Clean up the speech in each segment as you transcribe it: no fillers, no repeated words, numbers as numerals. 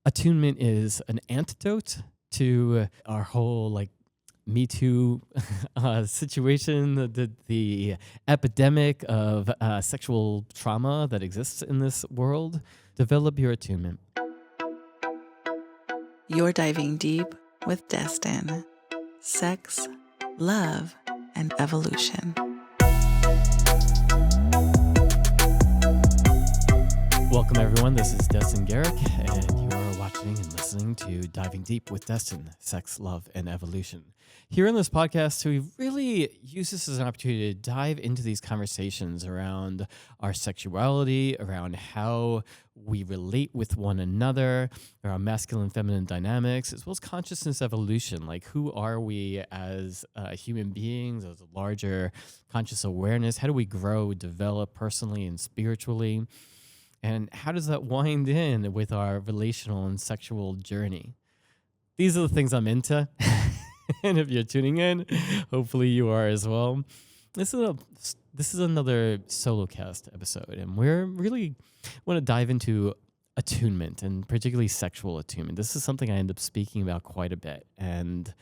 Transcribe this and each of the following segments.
Attunement is an antidote to our whole Me Too situation, the epidemic of sexual trauma that exists in this world. Develop your attunement. You're diving deep with Destin, sex, love, and evolution. Welcome, everyone. This is Destin Gerek, and you are watching and listening to Diving Deep with Destin, Sex, Love, and Evolution. Here on this podcast, we really use this as an opportunity to dive into these conversations around our sexuality, around how we relate with one another, around masculine, feminine dynamics, as well as consciousness evolution. Like, who are we as human beings, as a larger conscious awareness? How do we grow, develop personally and spiritually? And how does that wind in with our relational and sexual journey? These are the things I'm into. And if you're tuning in, hopefully you are as well. This is another solo cast episode, and we're really want to dive into attunement, and particularly sexual attunement. This is something I end up speaking about quite a bit, and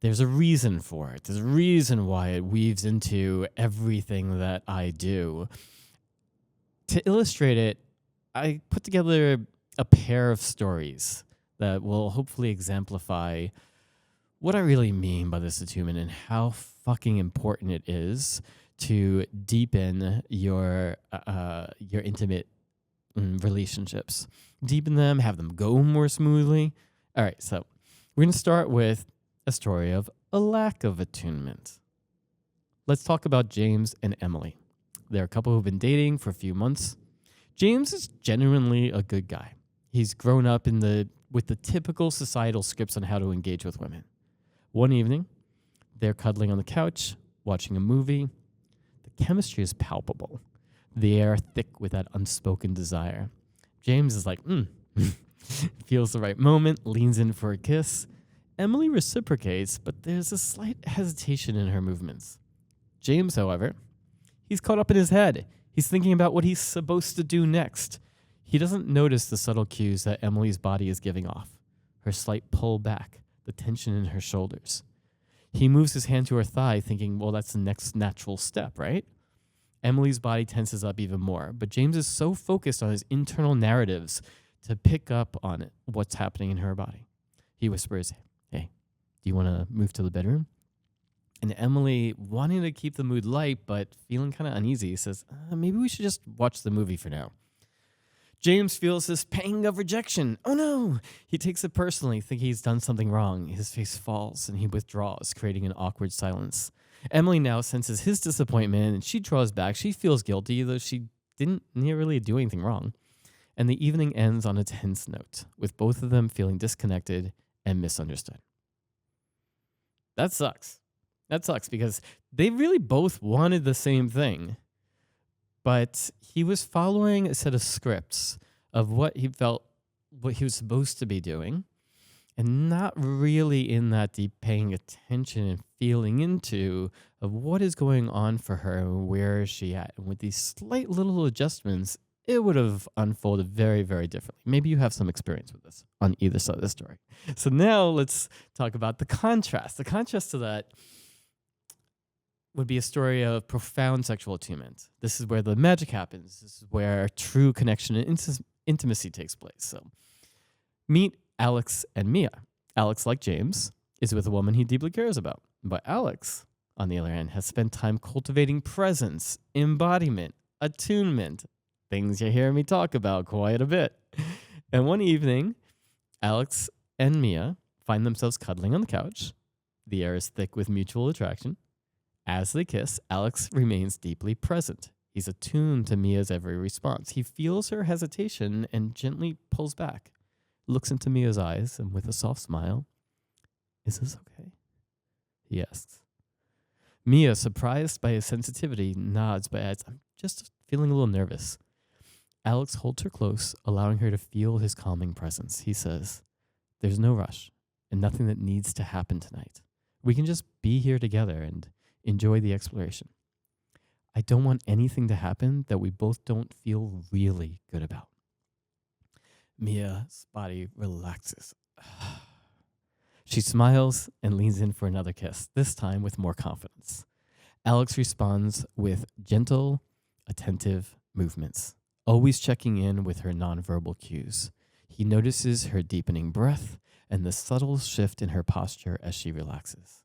there's a reason for it. There's a reason why it weaves into everything that I do. To illustrate it, I put together a pair of stories that will hopefully exemplify what I really mean by this attunement and how fucking important it is to deepen your intimate relationships. Deepen them, have them go more smoothly. All right, so we're going to start with a story of a lack of attunement. Let's talk about James and Emily. They're a couple who've been dating for a few months. James is genuinely a good guy. He's grown up with the typical societal scripts on how to engage with women. One evening, they're cuddling on the couch, watching a movie. The chemistry is palpable. The air thick with that unspoken desire. James is like, feels the right moment, leans in for a kiss. Emily reciprocates, but there's a slight hesitation in her movements. James, however, he's caught up in his head. He's thinking about what he's supposed to do next. He doesn't notice the subtle cues that Emily's body is giving off. Her slight pull back, the tension in her shoulders. He moves his hand to her thigh, thinking, well, that's the next natural step, right? Emily's body tenses up even more, but James is so focused on his internal narratives to pick up on it, what's happening in her body. He whispers, hey, do you want to move to the bedroom? And Emily, wanting to keep the mood light, but feeling kind of uneasy, says, maybe we should just watch the movie for now. James feels this pang of rejection. Oh no! He takes it personally, thinking he's done something wrong. His face falls and he withdraws, creating an awkward silence. Emily now senses his disappointment and she draws back. She feels guilty, though she didn't really do anything wrong. And the evening ends on a tense note, with both of them feeling disconnected and misunderstood. That sucks. That sucks because they really both wanted the same thing. But he was following a set of scripts of what he felt, what he was supposed to be doing, and not really in that deep paying attention and feeling into of what is going on for her and where is she at. And with these slight little adjustments, it would have unfolded very, very differently. Maybe you have some experience with this on either side of the story. So now let's talk about the contrast. The contrast to that would be a story of profound sexual attunement. This is where the magic happens. This is where true connection and intimacy takes place. So meet Alex and Mia. Alex, like James, is with a woman he deeply cares about. But Alex, on the other hand, has spent time cultivating presence, embodiment, attunement, things you hear me talk about quite a bit. And one evening, Alex and Mia find themselves cuddling on the couch. The air is thick with mutual attraction. As they kiss, Alex remains deeply present. He's attuned to Mia's every response. He feels her hesitation and gently pulls back, looks into Mia's eyes, and with a soft smile, is this okay? He asks. Mia, surprised by his sensitivity, nods but adds, I'm just feeling a little nervous. Alex holds her close, allowing her to feel his calming presence. He says, there's no rush and nothing that needs to happen tonight. We can just be here together and enjoy the exploration. I don't want anything to happen that we both don't feel really good about. Mia's body relaxes. She smiles and leans in for another kiss, this time with more confidence. Alex responds with gentle, attentive movements, always checking in with her nonverbal cues. He notices her deepening breath and the subtle shift in her posture as she relaxes.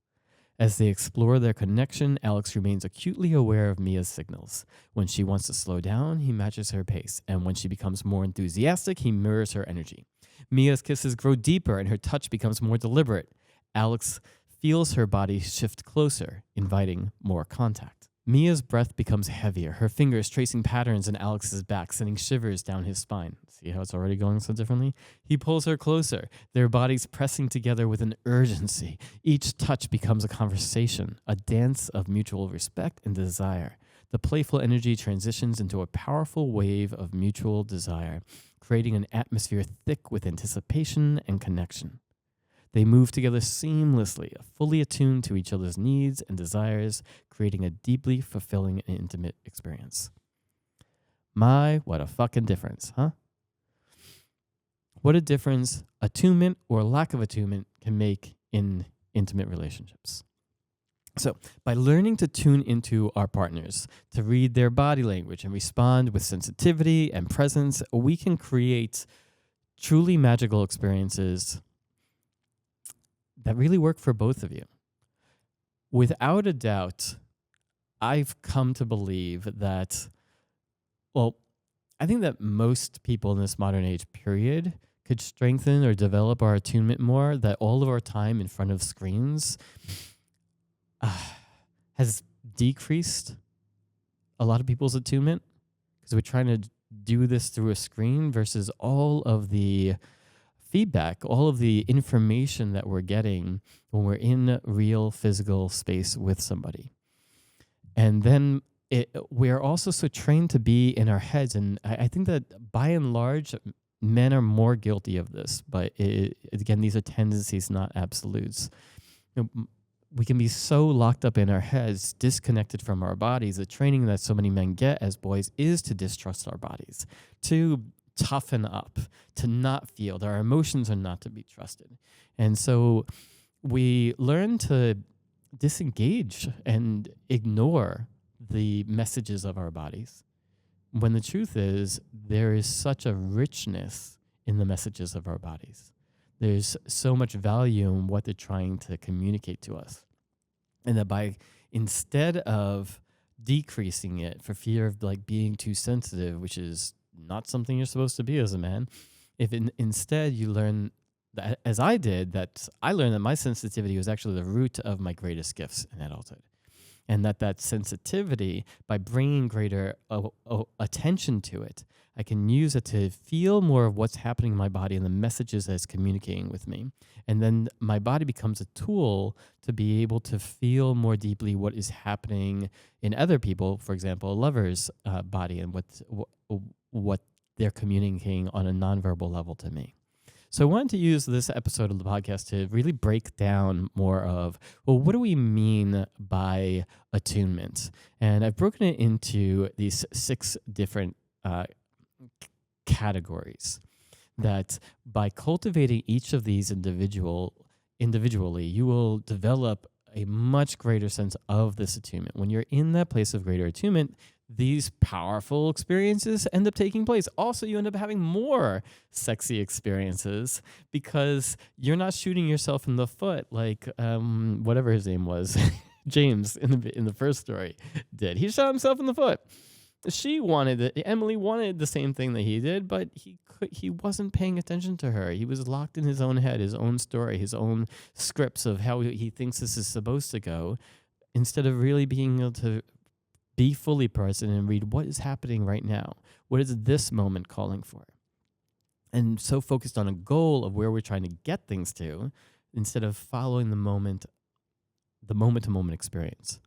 As they explore their connection, Alex remains acutely aware of Mia's signals. When she wants to slow down, he matches her pace, and when she becomes more enthusiastic, he mirrors her energy. Mia's kisses grow deeper and her touch becomes more deliberate. Alex feels her body shift closer, inviting more contact. Mia's breath becomes heavier, her fingers tracing patterns in Alex's back, sending shivers down his spine. See how it's already going so differently? He pulls her closer, their bodies pressing together with an urgency. Each touch becomes a conversation, a dance of mutual respect and desire. The playful energy transitions into a powerful wave of mutual desire, creating an atmosphere thick with anticipation and connection. They move together seamlessly, fully attuned to each other's needs and desires, creating a deeply fulfilling and intimate experience. My, what a fucking difference, huh? What a difference attunement or lack of attunement can make in intimate relationships. So, by learning to tune into our partners, to read their body language and respond with sensitivity and presence, we can create truly magical experiences that really work for both of you. Without a doubt, I've come to believe that, I think that most people in this modern age period could strengthen or develop our attunement more, that all of our time in front of screens has decreased a lot of people's attunement because we're trying to do this through a screen versus all of the feedback, all of the information that we're getting when we're in real physical space with somebody. And then we're also so trained to be in our heads. And I think that by and large, men are more guilty of this. But again, these are tendencies, not absolutes. We can be so locked up in our heads, disconnected from our bodies. The training that so many men get as boys is to distrust our bodies, to toughen up, to not feel. That our emotions are not to be trusted. And so we learn to disengage and ignore the messages of our bodies, when the truth is there is such a richness in the messages of our bodies. There's so much value in what they're trying to communicate to us. And that by, instead of decreasing it for fear of like being too sensitive, which is not something you're supposed to be as a man, if instead you learn, that, as I did, that I learned that my sensitivity was actually the root of my greatest gifts in adulthood. And that sensitivity, by bringing greater attention to it, I can use it to feel more of what's happening in my body and the messages that it's communicating with me. And then my body becomes a tool to be able to feel more deeply what is happening in other people, for example, a lover's body, and what they're communicating on a nonverbal level to me. So I wanted to use this episode of the podcast to really break down more of, what do we mean by attunement? And I've broken it into these 6 different categories, that by cultivating each of these individually, you will develop a much greater sense of this attunement. When you're in that place of greater attunement, these powerful experiences end up taking place. Also, you end up having more sexy experiences because you're not shooting yourself in the foot like whatever his name was, James in the first story did. He shot himself in the foot. Emily wanted the same thing that he did, but he wasn't paying attention to her. He was locked in his own head, his own story, his own scripts of how he thinks this is supposed to go, instead of really being able to be fully present and read what is happening right now. What is this moment calling for? And so focused on a goal of where we're trying to get things to, instead of following the moment-to-moment experience.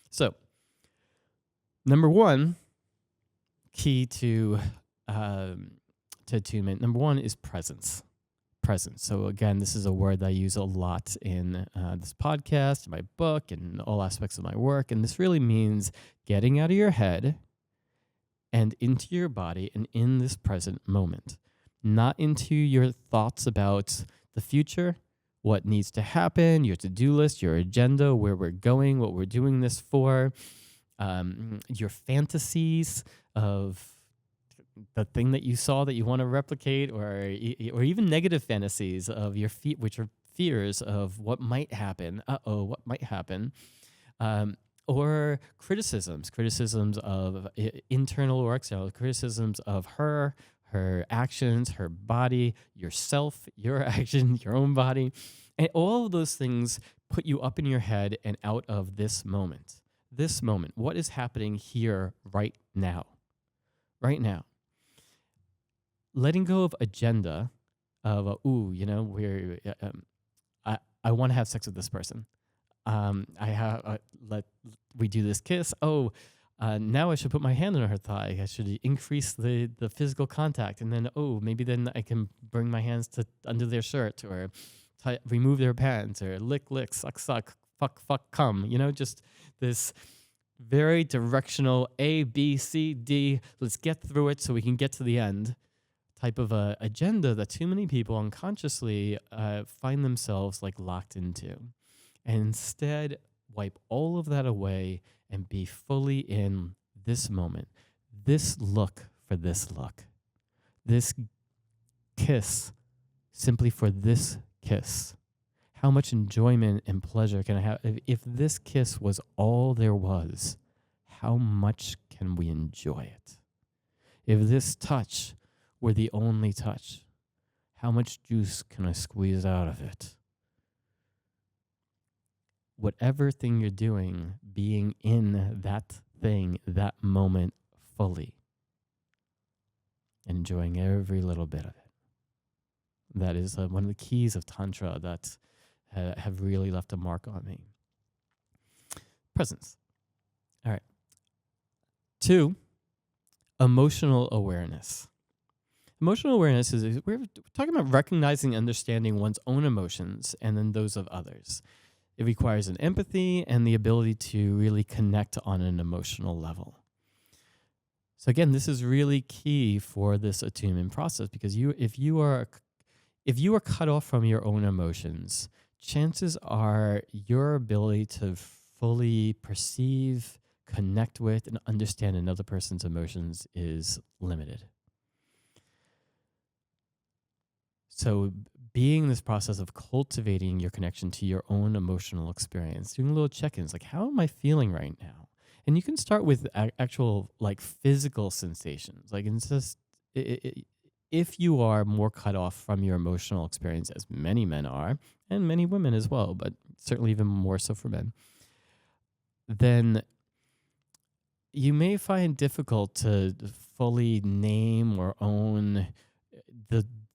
So, number 1, key to attunement. Number 1 is presence. Presence. So again, this is a word that I use a lot in this podcast, in my book, and all aspects of my work. And this really means getting out of your head and into your body and in this present moment. not into your thoughts about the future, what needs to happen, your to-do list, your agenda, where we're going, what we're doing this for, your fantasies of the thing that you saw that you want to replicate, or even negative fantasies of your feet, which are fears of what might happen. What might happen? Or criticisms of internal or external, criticisms of her actions, her body, yourself, your action, your own body. And all of those things put you up in your head and out of this moment. This moment, what is happening here right now? Right now. Letting go of agenda of, I want to have sex with this person. We do this kiss. Now I should put my hand on her thigh. I should increase the physical contact. And then, maybe then I can bring my hands to under their shirt, or remove their pants, or lick, suck, fuck, come. Just this very directional A, B, C, D. Let's get through it so we can get to the end type of a agenda that too many people unconsciously find themselves like locked into. And instead, wipe all of that away and be fully in this moment. This look for this look. This kiss simply for this kiss. How much enjoyment and pleasure can I have? If this kiss was all there was, how much can we enjoy it? If this touch were the only touch, how much juice can I squeeze out of it? Whatever thing you're doing, being in that thing, that moment fully, and enjoying every little bit of it. That is one of the keys of Tantra that have really left a mark on me. Presence. All right. 2, emotional awareness. Emotional awareness is, we're talking about recognizing and understanding one's own emotions and then those of others. It requires an empathy and the ability to really connect on an emotional level. So again, this is really key for this attunement process, because if you are cut off from your own emotions, chances are your ability to fully perceive, connect with, and understand another person's emotions is limited. So being this process of cultivating your connection to your own emotional experience, doing little check-ins, like, how am I feeling right now? And you can start with actual like physical sensations. Like, it's just, if you are more cut off from your emotional experience, as many men are, and many women as well, but certainly even more so for men, then you may find difficult to fully name or own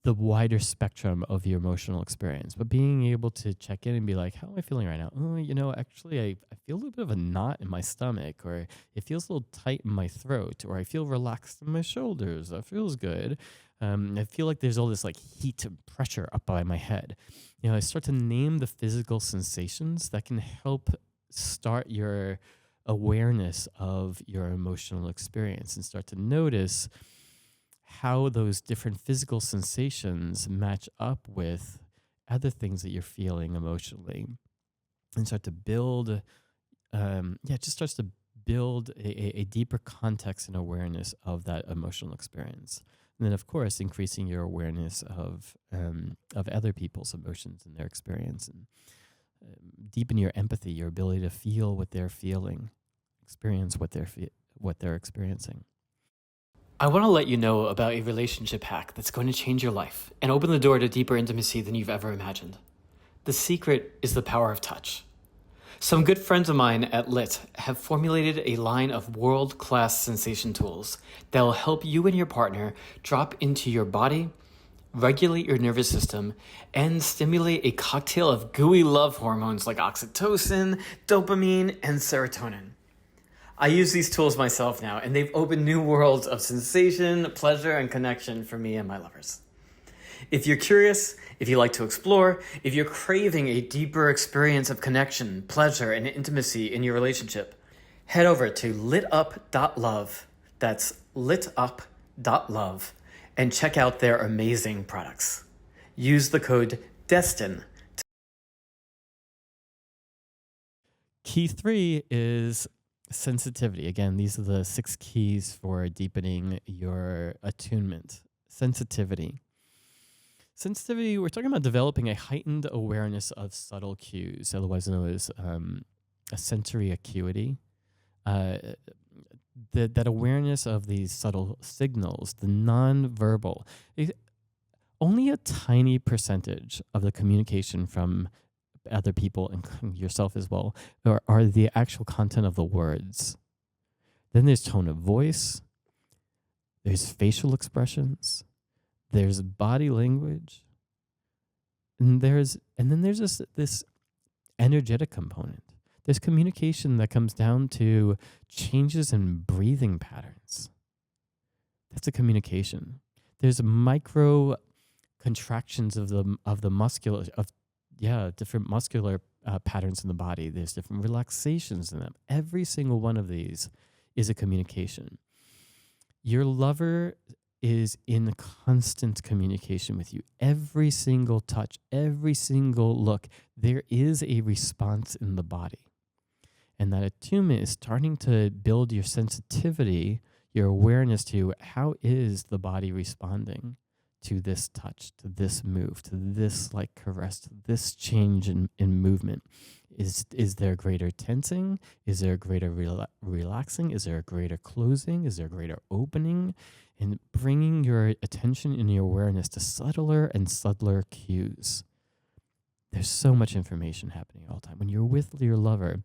the wider spectrum of your emotional experience. But being able to check in and be like, how am I feeling right now? Actually, I feel a little bit of a knot in my stomach, or it feels a little tight in my throat, or I feel relaxed in my shoulders. That feels good. I feel like there's all this like heat and pressure up by my head. I start to name the physical sensations that can help start your awareness of your emotional experience, and start to notice how those different physical sensations match up with other things that you're feeling emotionally, and start to build, starts to build a deeper context and awareness of that emotional experience. And then, of course, increasing your awareness of other people's emotions and their experience, and deepen your empathy, your ability to feel what they're feeling, experience what they're experiencing. I want to let you know about a relationship hack that's going to change your life and open the door to deeper intimacy than you've ever imagined. The secret is the power of touch. Some good friends of mine at LIT have formulated a line of world-class sensation tools that will help you and your partner drop into your body, regulate your nervous system, and stimulate a cocktail of gooey love hormones like oxytocin, dopamine, and serotonin. I use these tools myself now, and they've opened new worlds of sensation, pleasure, and connection for me and my lovers. If you're curious, if you like to explore, if you're craving a deeper experience of connection, pleasure, and intimacy in your relationship, head over to litup.love. That's litup.love, and check out their amazing products. Use the code DESTIN. Key 3 is sensitivity. Again, these are the 6 keys for deepening your attunement. Sensitivity. Sensitivity, we're talking about developing a heightened awareness of subtle cues, otherwise known as a sensory acuity. That awareness of these subtle signals, the non-verbal. Only a tiny percentage of the communication from other people and yourself as well are the actual content of the words. Then there's tone of voice, there's facial expressions, there's body language, and then there's this energetic component. There's communication that comes down to changes in breathing patterns. That's a communication. There's micro contractions of the muscular different muscular patterns in the body. There's different relaxations in them. Every single one of these is a communication. Your lover is in constant communication with you. Every single touch, every single look, there is a response in the body. And that attunement is starting to build your sensitivity, your awareness to how is the body responding to this touch, to this move, to this like caress, to this change in movement. Is there greater tensing? Is there greater relaxing? Is there a greater closing? Is there greater opening? And bringing your attention and your awareness to subtler and subtler cues. There's so much information happening all the time. When you're with your lover,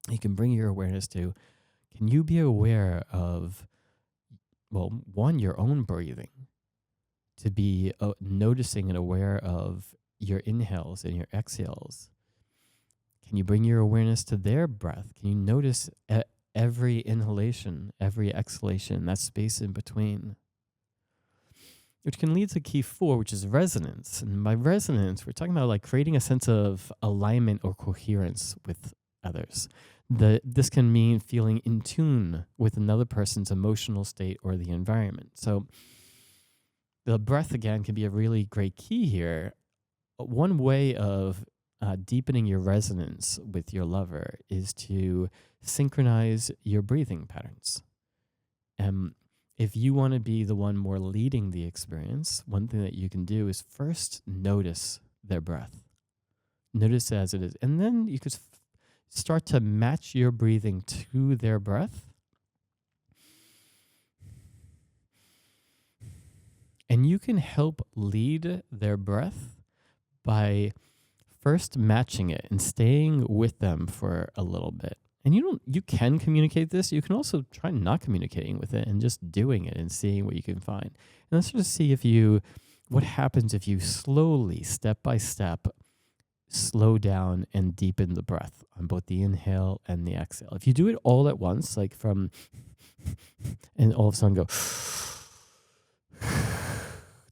you can bring your awareness to, can you be aware of, well, one, your own breathing, to be noticing and aware of your inhales and your exhales. Can you bring your awareness to their breath? Can you notice every inhalation, every exhalation, that space in between? Which can lead to key 4, which is resonance. And by resonance, we're talking about like creating a sense of alignment or coherence with others. This can mean feeling in tune with another person's emotional state or the environment. So the breath, again, can be a really great key here. One way of deepening your resonance with your lover is to synchronize your breathing patterns. If you want to be the one more leading the experience, one thing that you can do is first notice their breath. Notice it as it is. And then you could start to match your breathing to their breath. And you can help lead their breath by first matching it and staying with them for a little bit. And you can communicate this. You can also try not communicating with it and just doing it and seeing what you can find. And let's just see what happens if you slowly, step by step, slow down and deepen the breath on both the inhale and the exhale. If you do it all at once, like from, and all of a sudden go,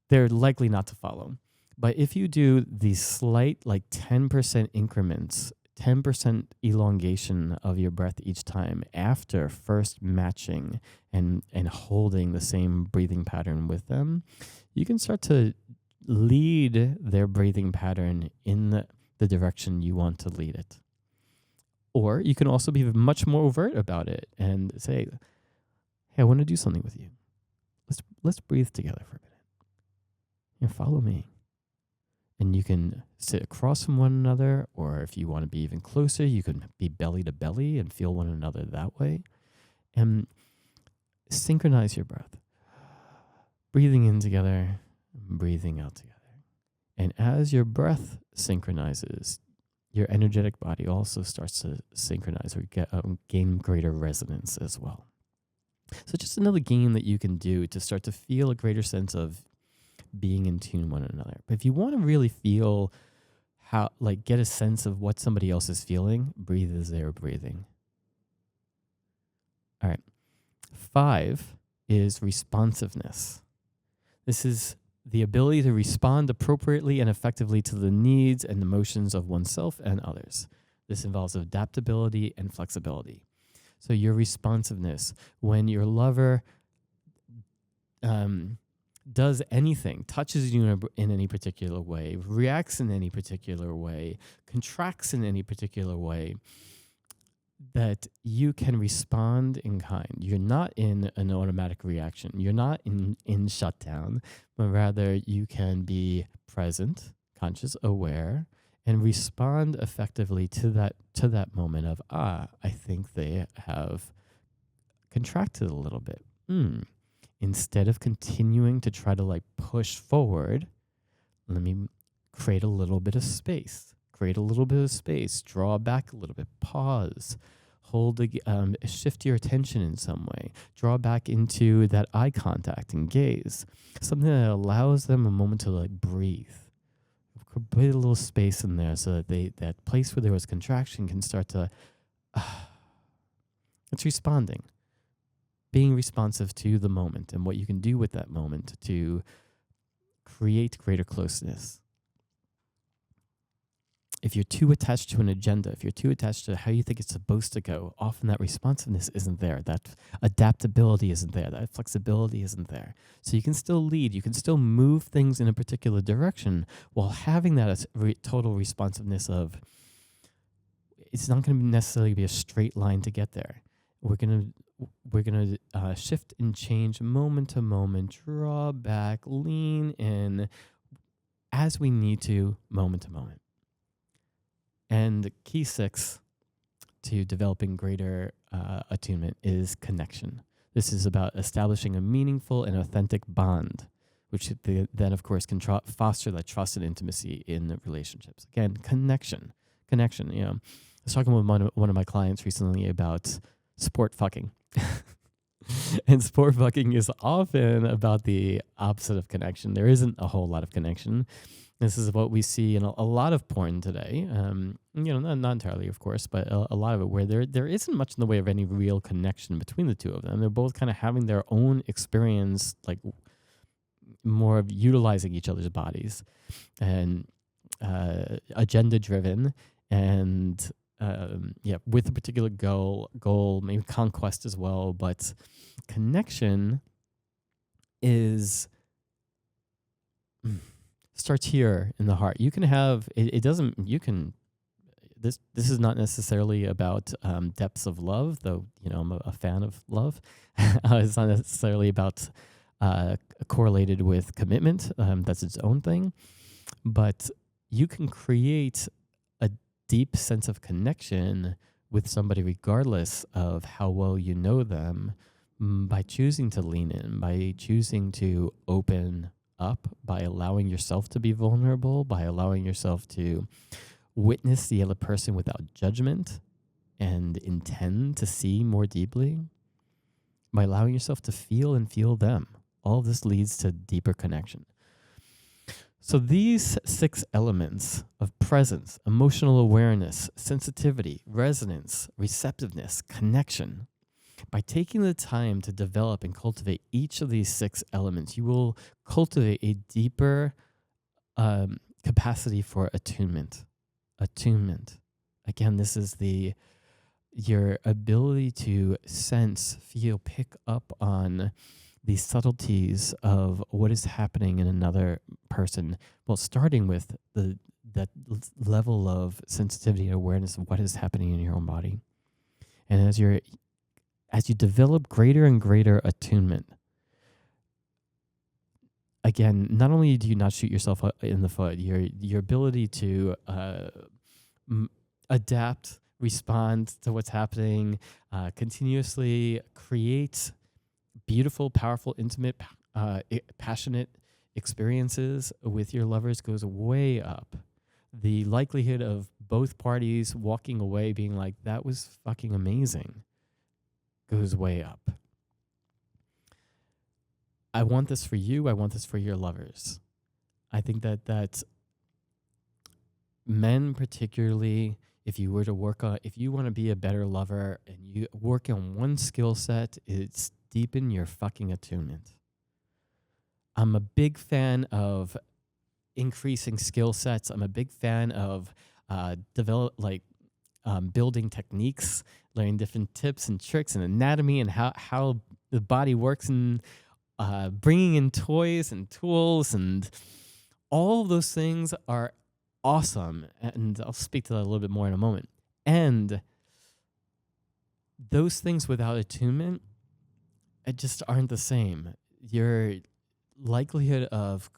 they're likely not to follow. But if you do these slight, like 10% increments, 10% elongation of your breath each time after first matching and holding the same breathing pattern with them, you can start to lead their breathing pattern in the direction you want to lead it. Or you can also be much more overt about it and say, hey, I want to do something with you. Let's breathe together for a minute. Here, follow me. And you can sit across from one another, or if you want to be even closer, you can be belly to belly and feel one another that way. And synchronize your breath. Breathing in together, breathing out together. And as your breath synchronizes, your energetic body also starts to synchronize or gain greater resonance as well. So just another game that you can do to start to feel a greater sense of being in tune with one another. But if you want to really feel get a sense of what somebody else is feeling, breathe as they're breathing. All right. 5 is responsiveness. This is the ability to respond appropriately and effectively to the needs and emotions of oneself and others. This involves adaptability and flexibility. So your responsiveness, when your lover does anything, touches you in any particular way, reacts in any particular way, contracts in any particular way, that you can respond in kind. You're not in an automatic reaction. You're not in shutdown, but rather you can be present, conscious, aware, and respond effectively to that moment of, I think they have contracted a little bit. Instead of continuing to try to like push forward, let me create a little bit of space. Draw back a little bit, pause, shift your attention in some way, draw back into that eye contact and gaze, something that allows them a moment to like breathe. Put a little space in there so that that place where there was contraction can start to, it's responding, being responsive to the moment and what you can do with that moment to create greater closeness. If you're too attached to an agenda, if you're too attached to how you think it's supposed to go, often that responsiveness isn't there. That adaptability isn't there. That flexibility isn't there. So you can still lead. You can still move things in a particular direction while having that as total responsiveness of, it's not going to necessarily be a straight line to get there. We're going to shift and change moment to moment, draw back, lean in as we need to, moment to moment. And key 6 to developing greater attunement is connection. This is about establishing a meaningful and authentic bond, which then, of course, can foster that trust and intimacy in the relationships. Again, connection. I was talking with one of my clients recently about sport fucking. And sport fucking is often about the opposite of connection. There isn't a whole lot of connection. This is what we see in a lot of porn today. Not entirely, of course, but a lot of it where there isn't much in the way of any real connection between the two of them. They're both kind of having their own experience, like more of utilizing each other's bodies and agenda-driven and with a particular goal, maybe conquest as well. But connection is starts here in the heart. You can have it doesn't. You can. This is not necessarily about depths of love, though. I'm a fan of love. It's not necessarily about correlated with commitment. That's its own thing, but you can create a deep sense of connection with somebody regardless of how well you know them by choosing to lean in, by choosing to open up, by allowing yourself to be vulnerable, by allowing yourself to witness the other person without judgment and intend to see more deeply, by allowing yourself to feel and feel them. All of this leads to deeper connection. So these 6 elements of presence, emotional awareness, sensitivity, resonance, receptiveness, connection, by taking the time to develop and cultivate each of these 6 elements, you will cultivate a deeper capacity for attunement. Attunement. Again, this is your ability to sense, feel, pick up on the subtleties of what is happening in another person. Well, starting with that level of sensitivity and awareness of what is happening in your own body. And as you develop greater and greater attunement, again, not only do you not shoot yourself in the foot, your ability to adapt, respond to what's happening, continuously create beautiful, powerful, intimate, passionate experiences with your lovers goes way up. The likelihood of both parties walking away being like, that was fucking amazing, goes way up. I want this for you. I want this for your lovers. I think that men particularly, if you want to be a better lover and you work on one skill set, it's deepen your fucking attunement. I'm a big fan of increasing skill sets. I'm a big fan of building techniques, learning different tips and tricks and anatomy and how the body works and bringing in toys and tools, and all of those things are awesome. And I'll speak to that a little bit more in a moment. And those things without attunement, it just aren't the same. Your likelihood of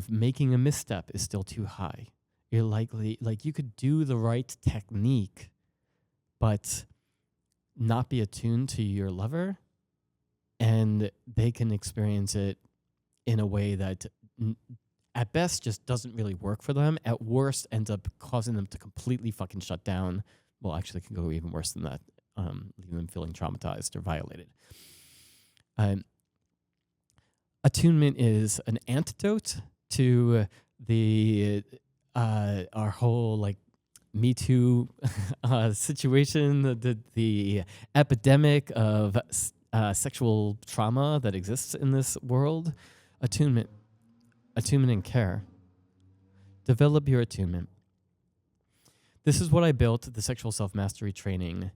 making a misstep is still too high. You're likely, like, you could do the right technique, but not be attuned to your lover, and they can experience it in a way that at best just doesn't really work for them. At worst, ends up causing them to completely fucking shut down. Well, actually, it can go even worse than that, leaving them feeling traumatized or violated. Attunement is an antidote to the our whole like Me Too situation, the epidemic of sexual trauma that exists in this world. Attunement and care. Develop your attunement. This is what I built the sexual self-mastery training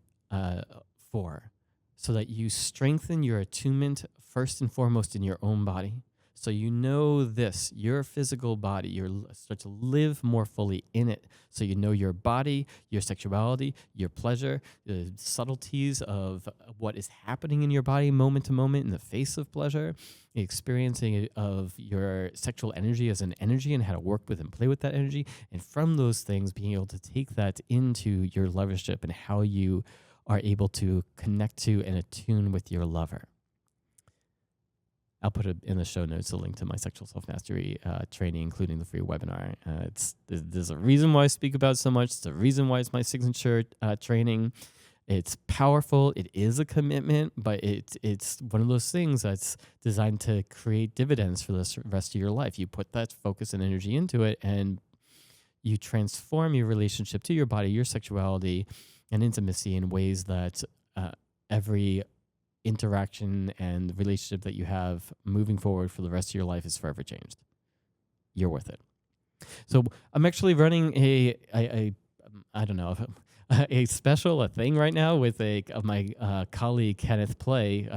for, so that you strengthen your attunement first and foremost in your own body. So you know this, your physical body, you start to live more fully in it. So you know your body, your sexuality, your pleasure, the subtleties of what is happening in your body moment to moment in the face of pleasure, the experiencing of your sexual energy as an energy and how to work with and play with that energy. And from those things, being able to take that into your lovership and how you are able to connect to and attune with your lover. I'll put in the show notes a link to my sexual self-mastery training, including the free webinar. There's a reason why I speak about it so much. It's a reason why it's my signature training. It's powerful. It is a commitment, but it's one of those things that's designed to create dividends for the rest of your life. You put that focus and energy into it, and you transform your relationship to your body, your sexuality, and intimacy in ways that every interaction and relationship that you have moving forward for the rest of your life is forever changed. You're worth it. So I'm actually running I don't know, a thing right now with my colleague Kenneth Play.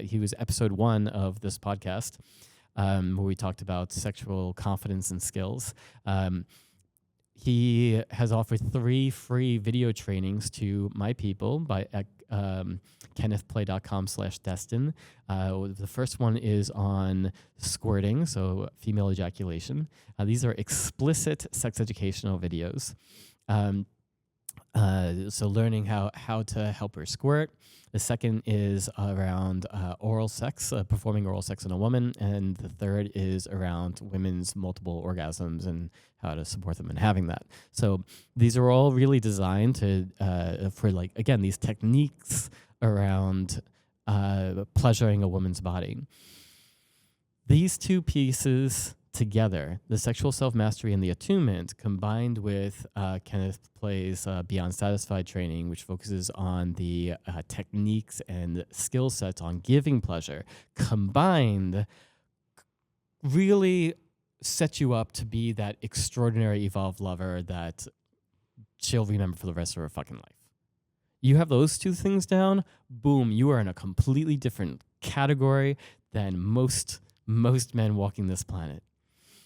He was episode 1 of this podcast, where we talked about sexual confidence and skills. He has offered 3 free video trainings to my people by kennethplay.com/Destin. The first one is on squirting, so female ejaculation. These are explicit sex educational videos. So learning how to help her squirt. The second is around oral sex, performing oral sex on a woman. And the third is around women's multiple orgasms and how to support them in having that. So these are all really designed for these techniques around pleasuring a woman's body. These 2 pieces together, the sexual self-mastery and the attunement, combined with Kenneth Play's Beyond Satisfied training, which focuses on the techniques and skill sets on giving pleasure, combined really set you up to be that extraordinary evolved lover that she'll remember for the rest of her fucking life. You have those 2 things down, boom, you are in a completely different category than most men walking this planet.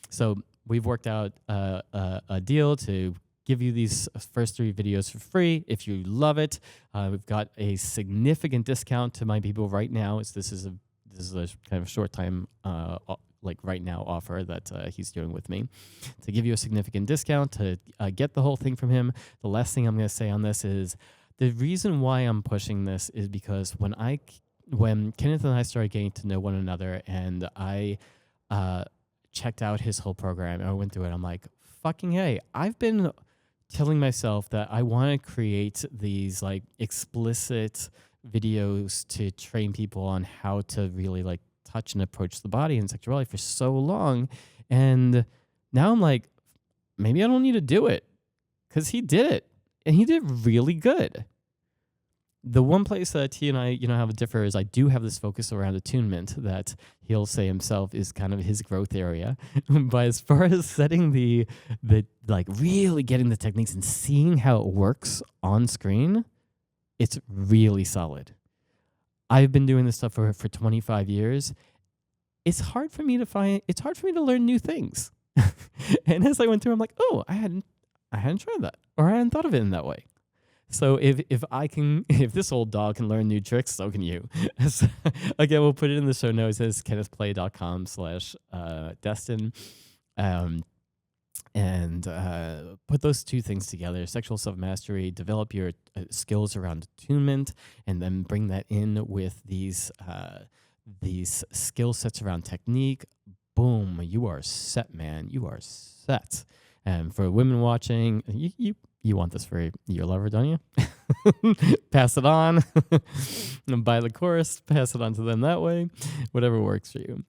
So we've worked out a deal to give you these first 3 videos for free. If you love it, we've got a significant discount to my people right now. This is a kind of short time right now offer that he's doing with me to give you a significant discount to get the whole thing from him. The last thing I'm going to say on this is the reason why I'm pushing this is because when Kenneth and I started getting to know one another, and I checked out his whole program and I went through it, I'm like, fucking hey, I've been telling myself that I want to create these like explicit videos to train people on how to really like touch and approach the body and sexuality for so long. And now I'm like, maybe I don't need to do it, because he did it and he did really good. The one place that he and I, have a differ is I do have this focus around attunement that he'll say himself is kind of his growth area. But as far as setting the like really getting the techniques and seeing how it works on screen, it's really solid. I've been doing this stuff for 25 years. It's hard for me to learn new things. And as I went through, I'm like, oh, I hadn't tried that, or I hadn't thought of it in that way. So if this old dog can learn new tricks, so can you. So, again, we'll put it in the show notes as kennethplay.com/Destin. And put those two things together: sexual self-mastery, develop your skills around attunement, and then bring that in with these skill sets around technique. Boom, you are set, man. You are set. And for women watching, you want this for your lover, don't you? Pass it on. Buy the course, pass it on to them that way. Whatever works for you.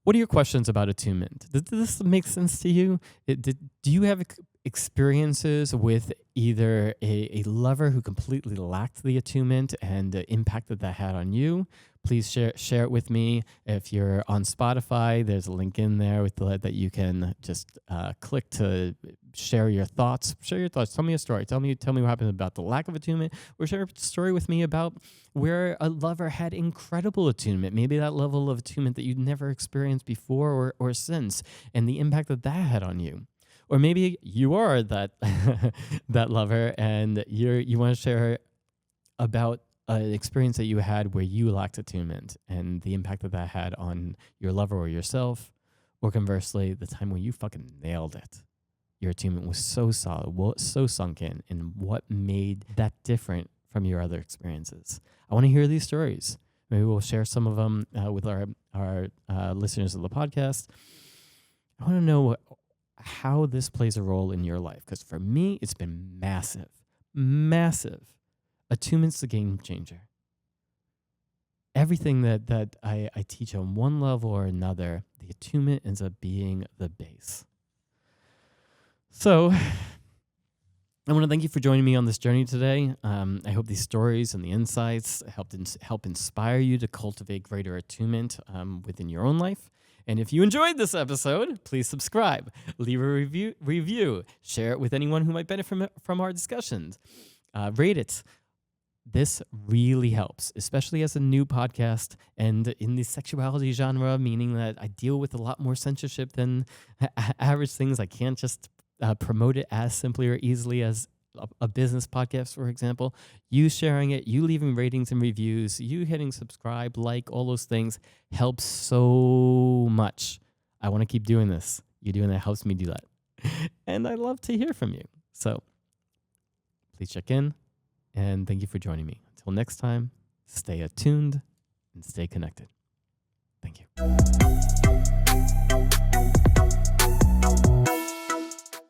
What are your questions about attunement? Does this make sense to you? Do you have experiences with either a lover who completely lacked the attunement and the impact that had on you? Please share it with me. If you're on Spotify, there's a link in there that you can just click to share your thoughts. Share your thoughts. Tell me a story. Tell me what happened about the lack of attunement, or share a story with me about where a lover had incredible attunement. Maybe that level of attunement that you'd never experienced before or since, and the impact that had on you. Or maybe you are that that lover, and you want to share about an experience that you had where you lacked attunement and the impact that had on your lover or yourself, or conversely, the time when you fucking nailed it. Your attunement was so solid, so sunk in, and what made that different from your other experiences. I want to hear these stories. Maybe we'll share some of them with our listeners of the podcast. I want to know how this plays a role in your life, because for me, it's been massive. Attunement's the game changer. Everything that I teach on one level or another, the attunement ends up being the base. So I want to thank you for joining me on this journey today. I hope these stories and the insights help inspire you to cultivate greater attunement within your own life. And if you enjoyed this episode, please subscribe, leave a review, share it with anyone who might benefit from our discussions, rate it. This really helps, especially as a new podcast and in the sexuality genre, meaning that I deal with a lot more censorship than average things. I can't just promote it as simply or easily as a business podcast, for example. You sharing it, you leaving ratings and reviews, you hitting subscribe, like, all those things helps so much. I want to keep doing this. You doing that helps me do that. And I love to hear from you. So please check in. And thank you for joining me. Until next time, stay attuned and stay connected. Thank you.